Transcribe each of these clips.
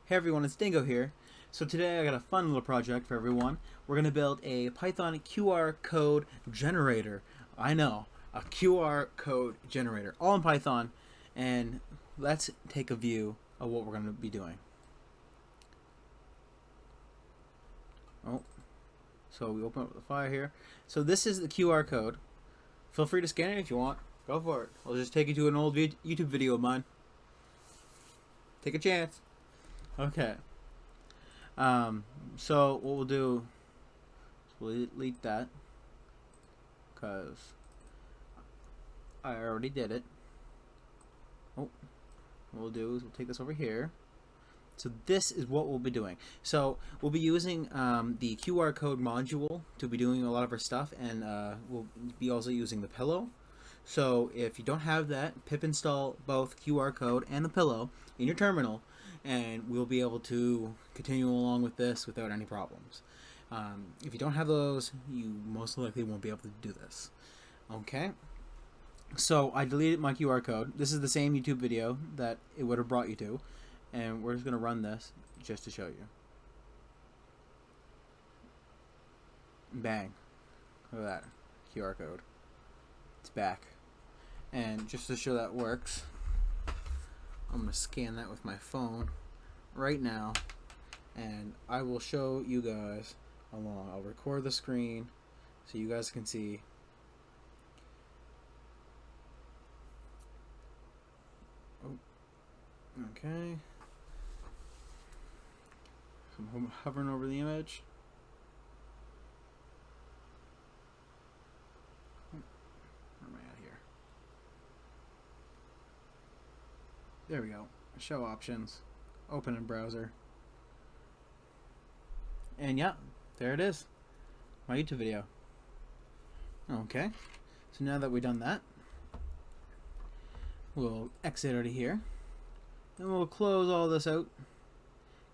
Hey everyone, it's Dingo here. So today I got a fun little project for everyone. We're going to build a Python QR code generator. I know, a QR code generator, all in Python. And let's take a view of what we're going to be doing. Oh, so we open up the file here. So this is the QR code. Feel free to scan it if you want. Go for it. I'll just take you to an old YouTube video of mine. Take a chance. Okay. So what we'll do is we'll delete that because I already did it. Oh, what we'll do is we'll take this over here. So this is what we'll be doing. So we'll be using the QR code module to be doing a lot of our stuff, and we'll be also using the pillow. So if you don't have that, pip install both QR code and the pillow in your terminal, and we'll be able to continue along with this without any problems. If you don't have those, you most likely won't be able to do this. Okay, so I deleted my QR code. This is the same YouTube video that it would have brought you to, and we're just going to run this just to show you. Bang. Look at that QR code. It's back. And just to show that works, I'm going to scan that with my phone right now, and I will show you guys along. I'll record the screen so you guys can see. Oh, okay. So I'm hovering over the image. Where am I at here? There we go. Show options. Open in browser. And yeah, there it is. My YouTube video. Okay. So now that we've done that, we'll exit out of here. And we'll close all this out.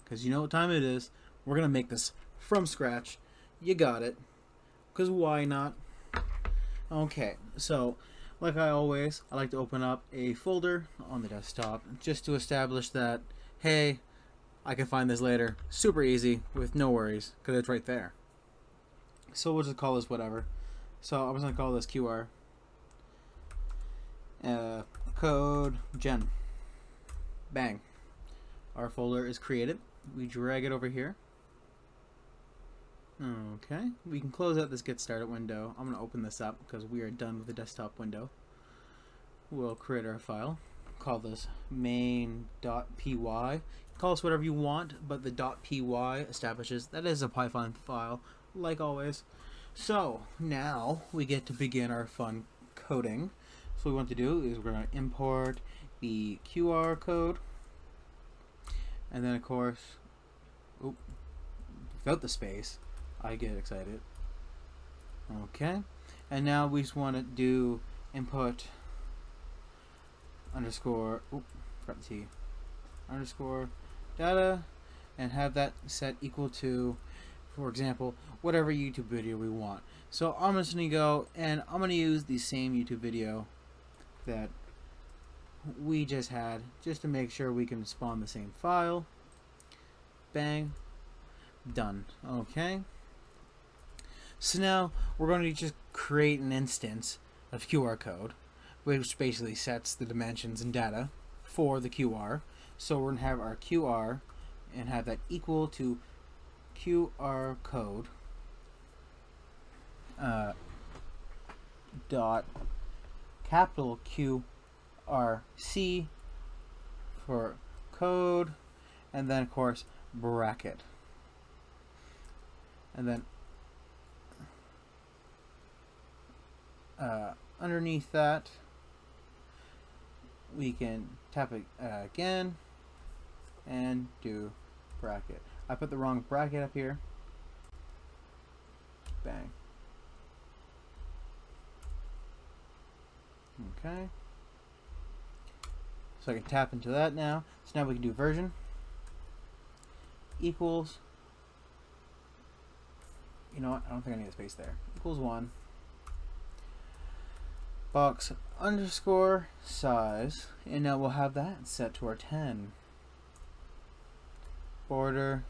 Because you know what time it is. We're going to make this from scratch. You got it. Because why not? Okay. So, like I like to open up a folder on the desktop just to establish that, hey, I can find this later. Super easy with no worries because it's right there. So we'll just call this whatever. So I'm just going to call this QR code gen. Bang. Our folder is created. We drag it over here. Okay. We can close out this get started window. I'm going to open this up because we are done with the desktop window. We'll create our file. Call this main.py. Call this whatever you want, but the .py establishes that is a Python file, like always. So now we get to begin our fun coding. So what we want to do is we're going to import the QR code, and then of course, without the space, I get excited. Okay, and now we just want to do input underscore forgot the T underscore data, and have that set equal to, for example, whatever YouTube video we want. So I'm just gonna go and I'm gonna use the same YouTube video that we just had, just to make sure we can spawn the same file. Bang. Done. Okay. So now we're going to just create an instance of QR code, which basically sets the dimensions and data for the QR. So we're going to have our QR and have that equal to QR code dot capital QRC for code, and then of course bracket, and then underneath that we can tap it again and do bracket. I put the wrong bracket up here. Bang. Okay. So I can tap into that now. So now we can do version equals, you know what, I don't think I need a space there, equals 1 box underscore size, and now we'll have that set to our 10. border,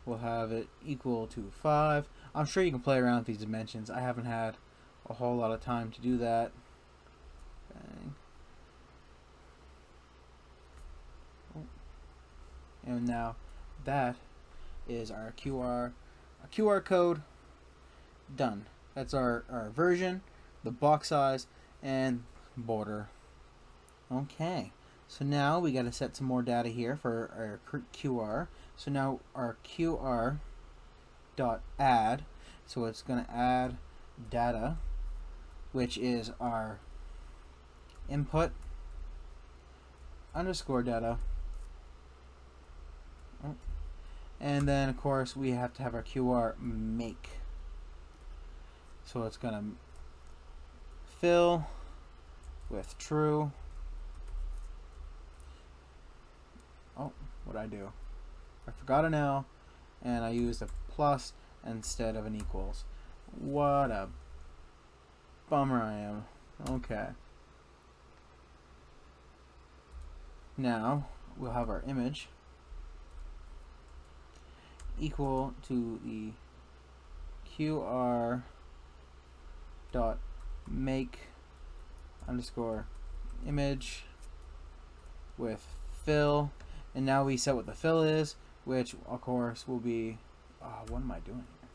we'll have it equal to 5. I'm sure you can play around with these dimensions. I haven't had a whole lot of time to do that. Bang. Oh. And now that is our QR code done. That's our version, the box size, and border. Okay, so now we got to set some more data here for our QR. So now our QR dot add, so it's going to add data, which is our input underscore data. Oh. And then of course we have to have our QR make. So it's going to fill with true. Oh, what'd I do? I forgot an L and I used a plus instead of an equals. What a bummer I am. Okay. Now we'll have our image equal to the QR dot make underscore image with fill, and now we set what the fill is, which of course will be what am I doing here?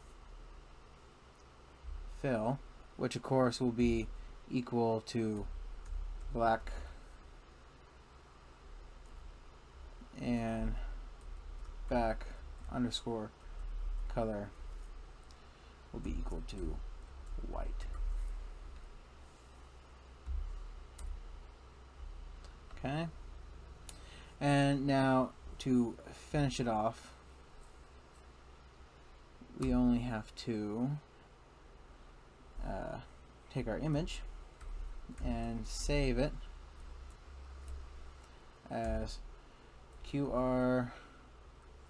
Fill, which of course will be equal to black and back underscore color will be equal to white. Okay, and now to finish it off, we only have to take our image and save it as qrcode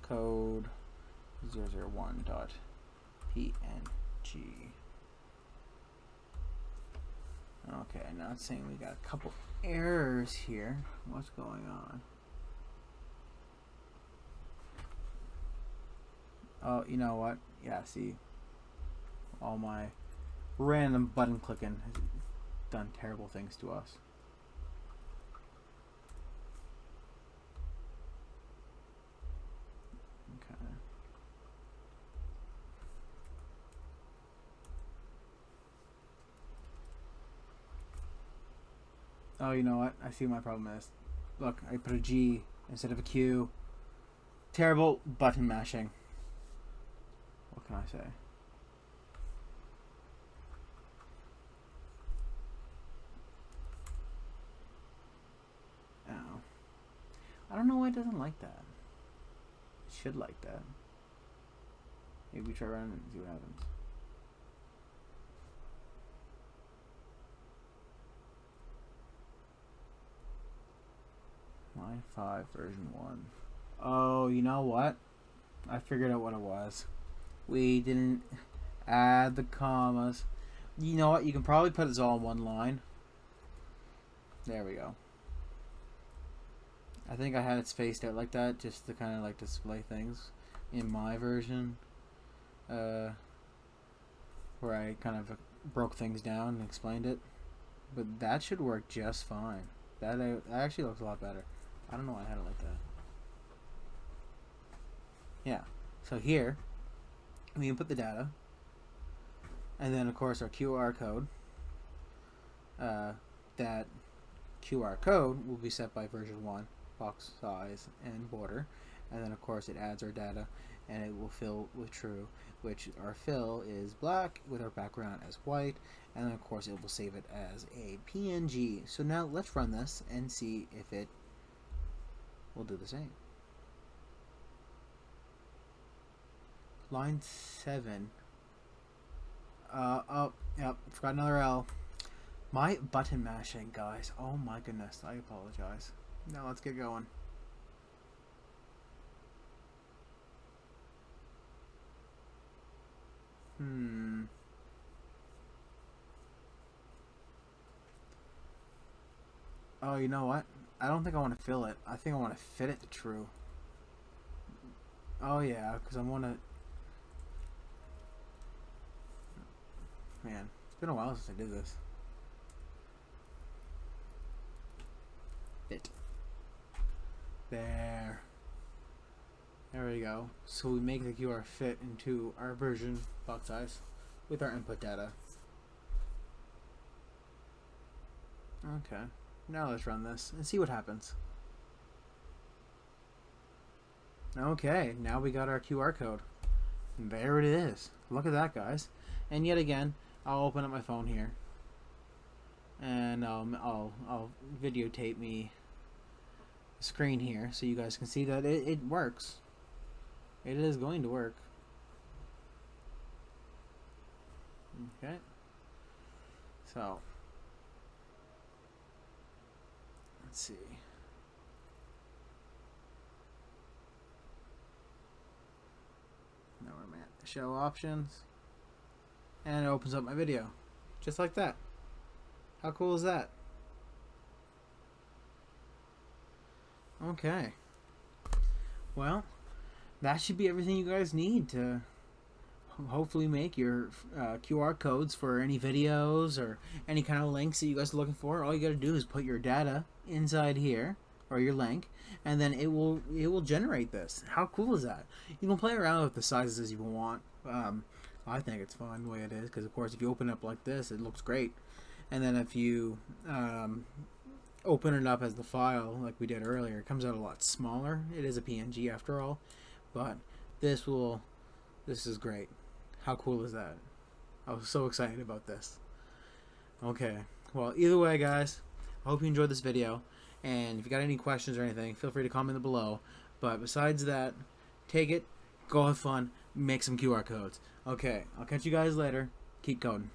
001.png. Okay, now it's saying we got a couple errors here. What's going on? Oh, you know what? Yeah, see, all my random button clicking has done terrible things to us. Okay. Oh, you know what? I see what my problem is. Look, I put a G instead of a Q. Terrible button mashing. What can I say? Oh. I don't know why it doesn't like that. It should like that. Maybe we try running and see what happens. Line 5 version 1. Oh, you know what? I figured out what it was. We didn't add the commas. You know what? You can probably put it all in one line. There we go. I think I had it spaced out like that just to kind of like display things in my version, where I kind of broke things down and explained it. But that should work just fine. That actually looks a lot better. I don't know why I had it like that. Yeah. So here we input the data, and then of course our QR code. That QR code will be set by version 1, box size and border, and then of course it adds our data, and it will fill with true, which our fill is black with our background as white, and then of course it will save it as a PNG. So now let's run this and see if it will do the same. Line 7. Oh, yep, forgot another L. My button mashing, guys. Oh my goodness, I apologize. Now let's get going. Oh, you know what? I don't think I want to fill it. I think I want to fit it to true. Oh yeah, because I want to. Man, it's been a while since I did this. There. There we go. So we make the QR fit into our version box size with our input data. Okay. Now let's run this and see what happens. Okay, now we got our QR code. And there it is. Look at that, guys. And yet again, I'll open up my phone here, and I'll videotape me the screen here so you guys can see that it works. It is going to work. Okay. So let's see. Now we're at the show options, and it opens up my video just like that. How cool is that? Okay. Well, that should be everything you guys need to hopefully make your QR codes for any videos or any kind of links that you guys are looking for. All you got to do is put your data inside here, or your link, and then it will generate this. How cool is that? You can play around with the sizes you want. I think it's fun the way it is, because of course if you open it up like this, it looks great. And then if you open it up as the file like we did earlier, it comes out a lot smaller. It is a PNG after all, but this is great. How cool is that? I was so excited about this. Okay, well, either way, guys, I hope you enjoyed this video, and if you got any questions or anything, feel free to comment below. But besides that, take it, go have fun, make some QR codes. Okay, I'll catch you guys later. Keep coding.